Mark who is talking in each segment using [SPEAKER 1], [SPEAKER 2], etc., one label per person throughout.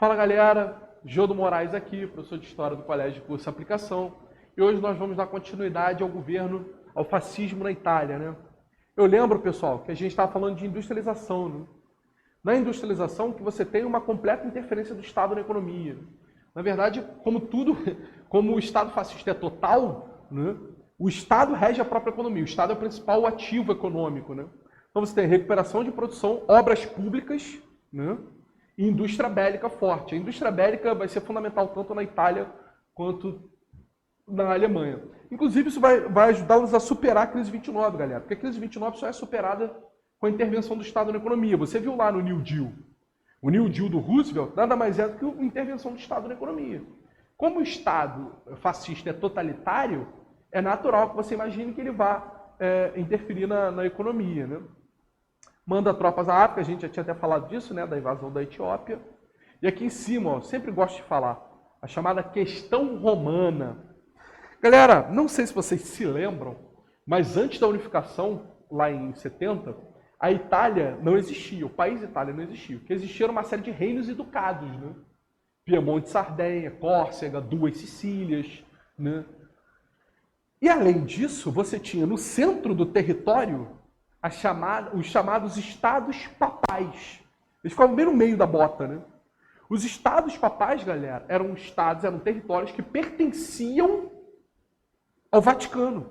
[SPEAKER 1] Fala galera, Gildo Moraes aqui, professor de História do Colégio de Curso e Aplicação. E hoje nós vamos dar continuidade ao governo, ao fascismo na Itália, né? Eu lembro, pessoal, que a gente estava falando de industrialização, né? Na industrialização que você tem uma completa interferência do Estado na economia. Na verdade, como o Estado fascista é total, né? O Estado rege a própria economia, o Estado é o principal ativo econômico, né? Então você tem recuperação de produção, obras públicas, né? E indústria bélica forte. A indústria bélica vai ser fundamental tanto na Itália quanto na Alemanha. Inclusive, isso vai ajudá-los a superar a crise 29, galera. Porque a crise 29 só é superada com a intervenção do Estado na economia. Você viu lá no New Deal. O New Deal do Roosevelt nada mais é do que a intervenção do Estado na economia. Como o Estado fascista é totalitário, é natural que você imagine que ele vá interferir na economia, né? Manda tropas à África, a gente já tinha até falado disso, né, da invasão da Etiópia. E aqui em cima, ó, sempre gosto de falar, a chamada questão romana. Galera, não sei se vocês se lembram, mas antes da unificação, lá em 70, a Itália não existia, o país Itália não existia. O que existia era uma série de reinos e ducados, né? Piemonte, Sardenha, Córcega, duas Sicílias, né? E além disso, você tinha no centro do território os chamados estados papais. Eles ficavam bem no meio da bota, né? Os estados papais, galera, eram territórios que pertenciam ao Vaticano.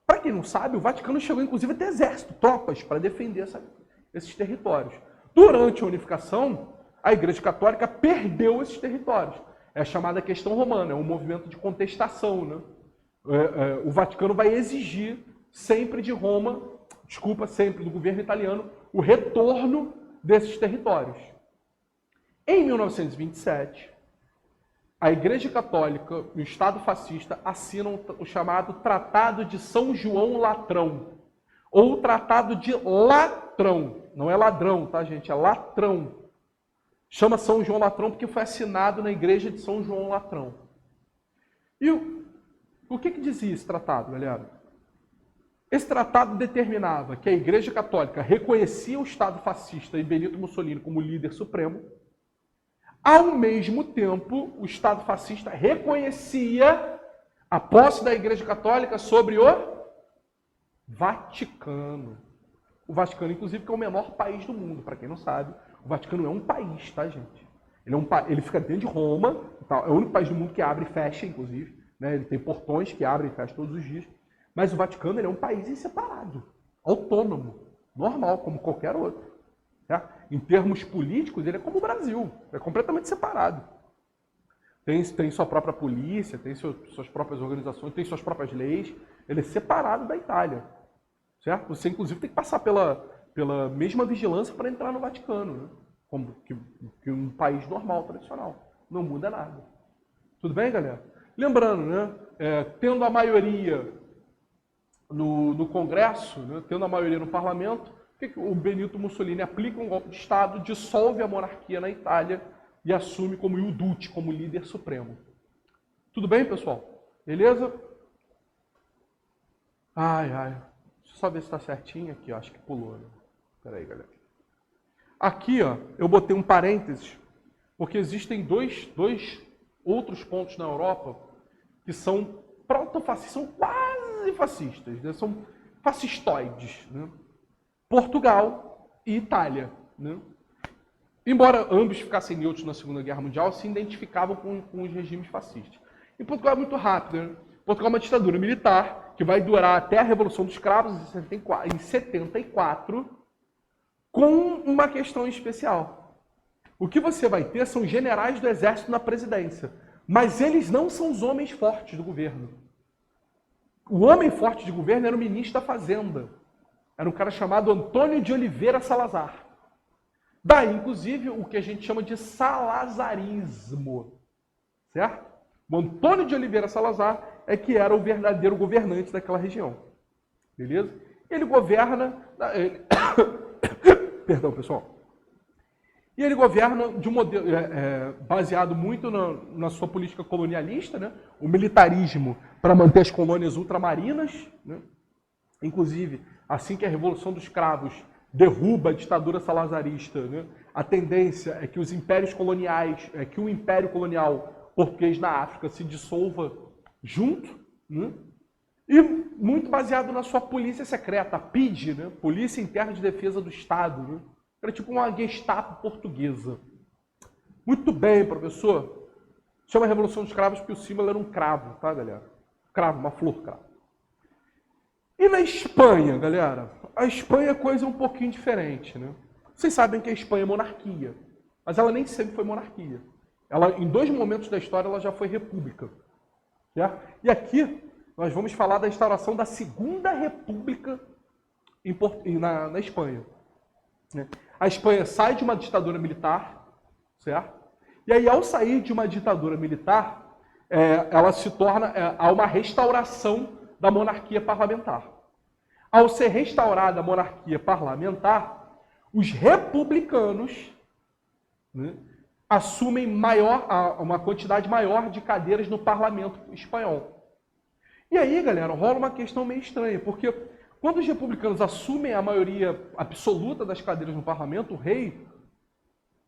[SPEAKER 1] Para quem não sabe, o Vaticano chegou inclusive a ter exército, tropas, para defender esses territórios. Durante a unificação, a Igreja Católica perdeu esses territórios. É a chamada questão romana, é um movimento de contestação, né? O Vaticano vai exigir sempre de Roma, sempre do governo italiano, o retorno desses territórios. Em 1927, a Igreja Católica e o Estado fascista assinam o chamado Tratado de São João Latrão, ou Tratado de Latrão. Não é ladrão, tá, gente? É latrão. Chama São João Latrão porque foi assinado na Igreja de São João Latrão. E o que dizia esse tratado, galera? Esse tratado determinava que a Igreja Católica reconhecia o Estado fascista e Benito Mussolini como líder supremo. Ao mesmo tempo, o Estado fascista reconhecia a posse da Igreja Católica sobre o Vaticano. O Vaticano, inclusive, que é o menor país do mundo. Para quem não sabe, o Vaticano é um país, tá, gente? Ele fica dentro de Roma, é o único país do mundo que abre e fecha, inclusive. Né? Ele tem portões que abrem e fecham todos os dias. Mas o Vaticano é um país separado, autônomo, normal, como qualquer outro. Tá? Em termos políticos, ele é como o Brasil, é completamente separado. Tem sua própria polícia, tem suas próprias organizações, tem suas próprias leis. Ele é separado da Itália. Certo? Você, inclusive, tem que passar pela mesma vigilância para entrar no Vaticano, né? Como que um país normal, tradicional. Não muda nada. Tudo bem, galera? Lembrando, né? Tendo a maioria no Congresso, né, tendo a maioria no Parlamento, o Benito Mussolini aplica um golpe de Estado, dissolve a monarquia na Itália e assume como il Duce, como líder supremo. Tudo bem, pessoal? Beleza? Deixa eu só ver se está certinho aqui, acho que pulou. Né? Espera aí, galera. Aqui, ó, eu botei um parênteses, porque existem dois outros pontos na Europa que são proto-fascistas, são quase fascistas, né? São fascistoides. Né? Portugal e Itália. Né? Embora ambos ficassem neutros na Segunda Guerra Mundial, se identificavam com os regimes fascistas. E Portugal é muito rápido. Né? Portugal é uma ditadura militar que vai durar até a Revolução dos Cravos em 74, com uma questão especial. O que você vai ter são generais do exército na presidência, mas eles não são os homens fortes do governo. O homem forte de governo era o ministro da Fazenda. Era um cara chamado Antônio de Oliveira Salazar. Daí, inclusive, o que a gente chama de salazarismo. Certo? O Antônio de Oliveira Salazar é que era o verdadeiro governante daquela região. Beleza? Ele governa... Perdão, pessoal. E ele governa de um modelo baseado muito na sua política colonialista, né? O militarismo para manter as colônias ultramarinas. Né? Inclusive, assim que a Revolução dos Cravos derruba a ditadura salazarista, né? A tendência é que os impérios coloniais, que o império colonial português na África se dissolva junto, né? E muito baseado na sua polícia secreta, a PIDE, né? Polícia Interna de Defesa do Estado, né? Era tipo uma Gestapo portuguesa. Muito bem, professor. Chama a Revolução dos Cravos porque o símbolo era um cravo, tá, galera? Cravo, uma flor cravo. E na Espanha, galera? A Espanha é coisa um pouquinho diferente, né? Vocês sabem que a Espanha é monarquia, mas ela nem sempre foi monarquia. Ela, em 2 momentos da história, ela já foi república. Certo? E aqui nós vamos falar da instauração da Segunda República na Espanha. A Espanha sai de uma ditadura militar, certo? E aí, ao sair de uma ditadura militar, ela se torna há uma restauração da monarquia parlamentar. Ao ser restaurada a monarquia parlamentar, os republicanos, né, assumem uma quantidade maior de cadeiras no parlamento espanhol. E aí, galera, rola uma questão meio estranha, porque quando os republicanos assumem a maioria absoluta das cadeiras no parlamento, o rei,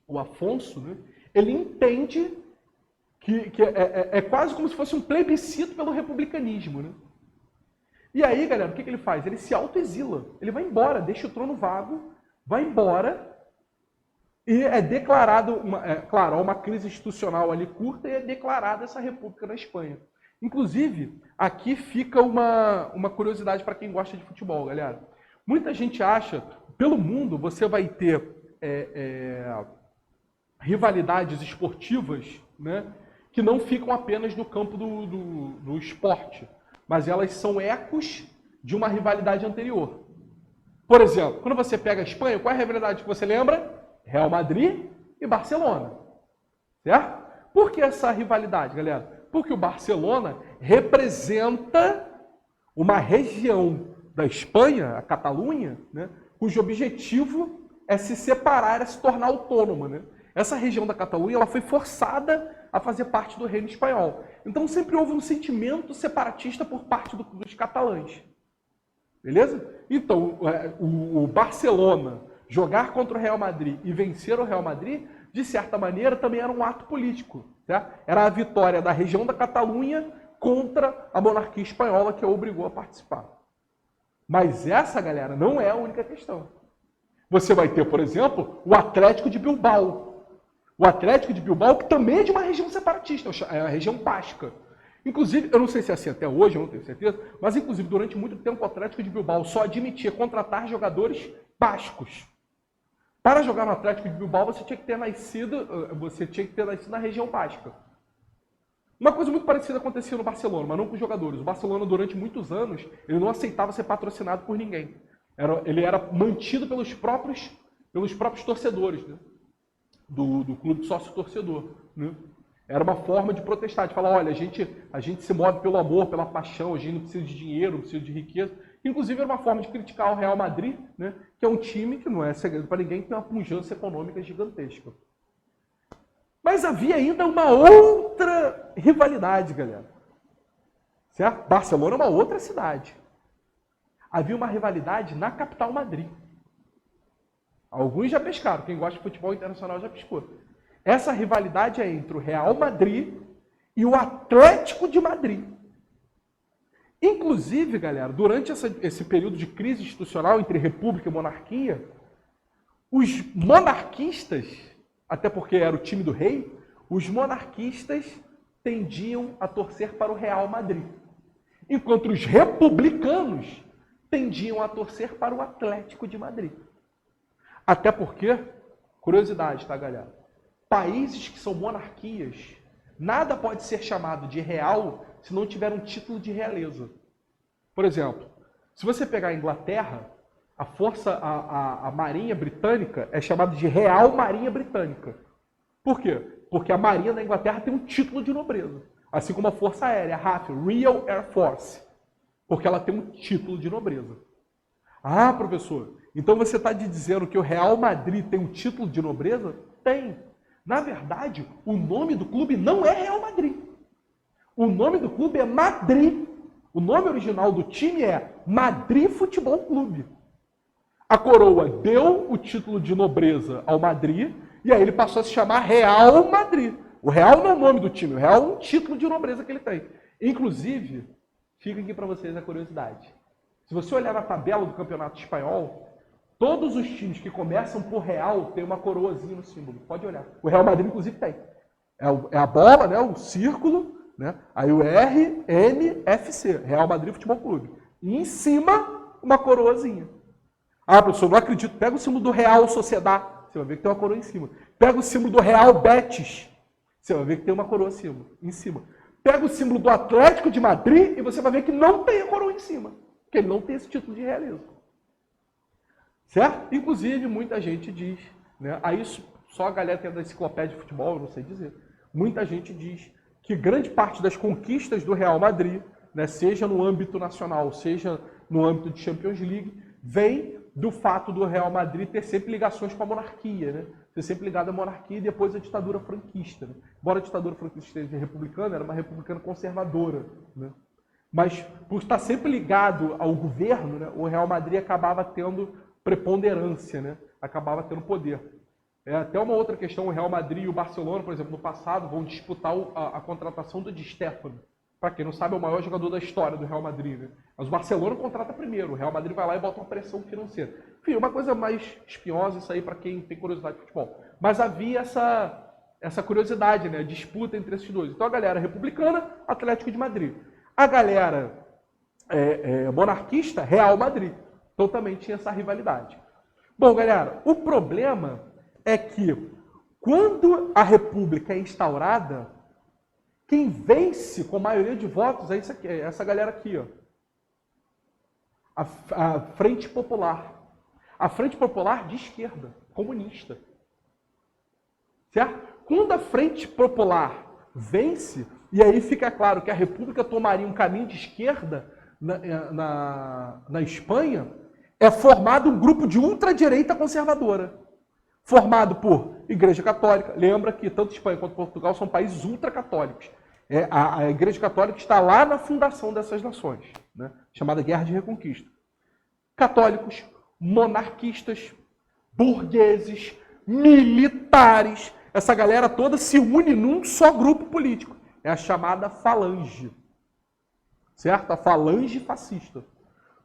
[SPEAKER 1] o Afonso, né, ele entende que é quase como se fosse um plebiscito pelo republicanismo, né? E aí, galera, o que ele faz? Ele se autoexila. Ele vai embora, deixa o trono vago, vai embora e é declarado, claro, há uma crise institucional ali curta e é declarada essa república na Espanha. Inclusive, aqui fica uma curiosidade para quem gosta de futebol, galera. Muita gente acha, pelo mundo, você vai ter rivalidades esportivas, né, que não ficam apenas no campo do esporte, mas elas são ecos de uma rivalidade anterior. Por exemplo, quando você pega a Espanha, qual é a rivalidade que você lembra? Real Madrid e Barcelona. Certo? Por que essa rivalidade, galera? Porque o Barcelona representa uma região da Espanha, a Catalunha, né, cujo objetivo é se separar, é se tornar autônoma, né? Essa região da Catalunha ela foi forçada a fazer parte do reino espanhol. Então sempre houve um sentimento separatista por parte dos catalães. Beleza? Então, o Barcelona jogar contra o Real Madrid e vencer o Real Madrid, de certa maneira, também era um ato político. Certo? Era a vitória da região da Catalunha contra a monarquia espanhola que a obrigou a participar. Mas essa, galera, não é a única questão. Você vai ter, por exemplo, o Atlético de Bilbao. O Atlético de Bilbao, que também é de uma região separatista, é a região basca. Inclusive, eu não sei se é assim até hoje, eu não tenho certeza, mas inclusive durante muito tempo o Atlético de Bilbao só admitia contratar jogadores bascos. Para jogar no Atlético de Bilbao, você tinha que ter nascido na região basca. Uma coisa muito parecida acontecia no Barcelona, mas não com os jogadores. O Barcelona, durante muitos anos, ele não aceitava ser patrocinado por ninguém. Ele era mantido pelos próprios torcedores, né? Do clube sócio-torcedor. Né? Era uma forma de protestar, de falar, olha, a gente se move pelo amor, pela paixão, a gente não precisa de dinheiro, não precisa de riqueza. Inclusive, era uma forma de criticar o Real Madrid, né? Que é um time que não é segredo para ninguém, que tem uma pujança econômica gigantesca. Mas havia ainda uma outra rivalidade, galera. Certo? Barcelona é uma outra cidade. Havia uma rivalidade na capital Madrid. Alguns já pescaram, quem gosta de futebol internacional já pescou. Essa rivalidade é entre o Real Madrid e o Atlético de Madrid. Inclusive, galera, durante esse período de crise institucional entre república e monarquia, os monarquistas, até porque era o time do rei, os monarquistas tendiam a torcer para o Real Madrid, enquanto os republicanos tendiam a torcer para o Atlético de Madrid. Até porque, curiosidade, tá, galera? Países que são monarquias, nada pode ser chamado de real se não tiver um título de realeza. Por exemplo, se você pegar a Inglaterra, a Marinha Britânica é chamada de Real Marinha Britânica. Por quê? Porque a Marinha da Inglaterra tem um título de nobreza. Assim como a Força Aérea, a RAF, Royal Air Force. Porque ela tem um título de nobreza. Ah, professor, então você está dizendo que o Real Madrid tem um título de nobreza? Tem. Na verdade, o nome do clube não é Real Madrid. O nome do clube é Madrid. O nome original do time é Madrid Futebol Clube. A coroa deu o título de nobreza ao Madrid, e aí ele passou a se chamar Real Madrid. O Real não é o nome do time, o Real é um título de nobreza que ele tem. Inclusive, fica aqui para vocês a curiosidade. Se você olhar na tabela do Campeonato Espanhol, todos os times que começam por Real têm uma coroazinha no símbolo. Pode olhar. O Real Madrid, inclusive, tem. É a bola, né? O círculo, né? Aí o RMFC, Real Madrid Futebol Clube. E em cima, uma coroazinha. Ah, professor, não acredito. Pega o símbolo do Real Sociedad, você vai ver que tem uma coroa em cima. Pega o símbolo do Real Betis, você vai ver que tem uma coroa em cima. Pega o símbolo do Atlético de Madrid e você vai ver que não tem a coroa em cima. Porque ele não tem esse título de realeza. Certo? Inclusive, muita gente diz, né? Aí só a galera que é da enciclopédia de futebol, eu não sei dizer. Muita gente diz que grande parte das conquistas do Real Madrid, né, seja no âmbito nacional, seja no âmbito de Champions League, vem do fato do Real Madrid ter sempre ligações com a monarquia, né? Ser sempre ligado à monarquia e depois à ditadura franquista. Né? Embora a ditadura franquista seja republicana, era uma republicana conservadora. Né? Mas por estar sempre ligado ao governo, né, o Real Madrid acabava tendo preponderância, né? Acabava tendo poder. Até uma outra questão, o Real Madrid e o Barcelona, por exemplo, no passado, vão disputar a contratação do Di Stéfano. Para quem não sabe, é o maior jogador da história do Real Madrid. Né? Mas o Barcelona contrata primeiro, o Real Madrid vai lá e bota uma pressão financeira. Enfim, uma coisa mais espinhosa isso aí para quem tem curiosidade de futebol. Mas havia essa curiosidade, né? A disputa entre esses dois. Então a galera republicana, Atlético de Madrid. A galera monarquista, Real Madrid. Então também tinha essa rivalidade. Bom, galera, o problema é que quando a república é instaurada, quem vence com maioria de votos é essa galera aqui, ó. A Frente Popular. A Frente Popular de esquerda, comunista. Certo? Quando a Frente Popular vence, e aí fica claro que a república tomaria um caminho de esquerda na Espanha, é formado um grupo de ultradireita conservadora. Formado por Igreja Católica. Lembra que tanto Espanha quanto Portugal são países ultracatólicos. A Igreja Católica está lá na fundação dessas nações, né? Chamada Guerra de Reconquista. Católicos, monarquistas, burgueses, militares. Essa galera toda se une num só grupo político. É a chamada falange. Certo? A falange fascista.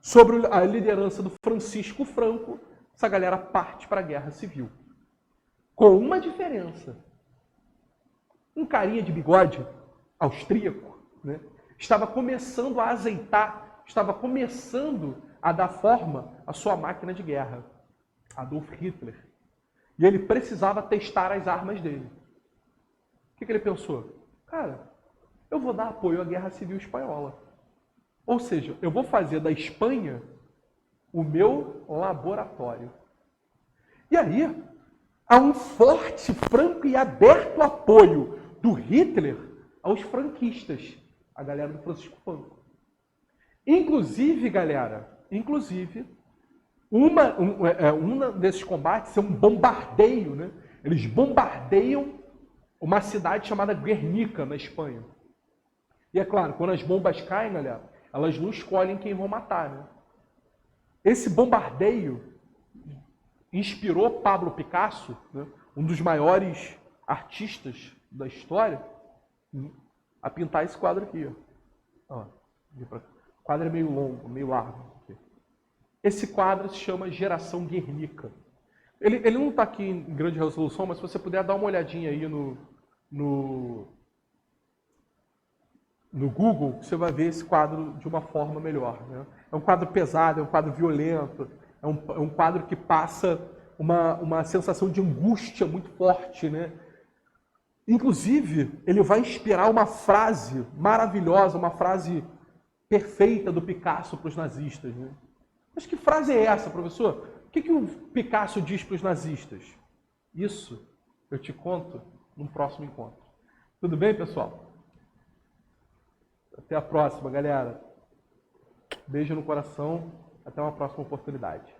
[SPEAKER 1] Sobre a liderança do Francisco Franco, essa galera parte para a Guerra Civil. Com uma diferença. Um carinha de bigode austríaco, né, estava começando a azeitar, estava começando a dar forma à sua máquina de guerra, Adolf Hitler. E ele precisava testar as armas dele. O que ele pensou? Cara, eu vou dar apoio à Guerra Civil Espanhola. Ou seja, eu vou fazer da Espanha o meu laboratório. E aí, há um forte, franco e aberto apoio do Hitler aos franquistas, a galera do Francisco Franco. Inclusive, galera, uma desses combates é um bombardeio, né? Eles bombardeiam uma cidade chamada Guernica, na Espanha. E é claro, quando as bombas caem, galera, elas não escolhem quem vão matar, né? Esse bombardeio inspirou Pablo Picasso, né, um dos maiores artistas da história, a pintar esse quadro aqui. Ó. O quadro é meio longo, meio largo. Esse quadro se chama Geração Guernica. Ele não está aqui em grande resolução, mas se você puder dar uma olhadinha aí no Google, você vai ver esse quadro de uma forma melhor. Né? É um quadro pesado, é um quadro violento, é um quadro que passa uma sensação de angústia muito forte, né? Inclusive, ele vai inspirar uma frase maravilhosa, uma frase perfeita do Picasso para os nazistas. Né? Mas que frase é essa, professor? O que o Picasso diz para os nazistas? Isso eu te conto no próximo encontro. Tudo bem, pessoal? Até a próxima, galera. Beijo no coração. Até uma próxima oportunidade.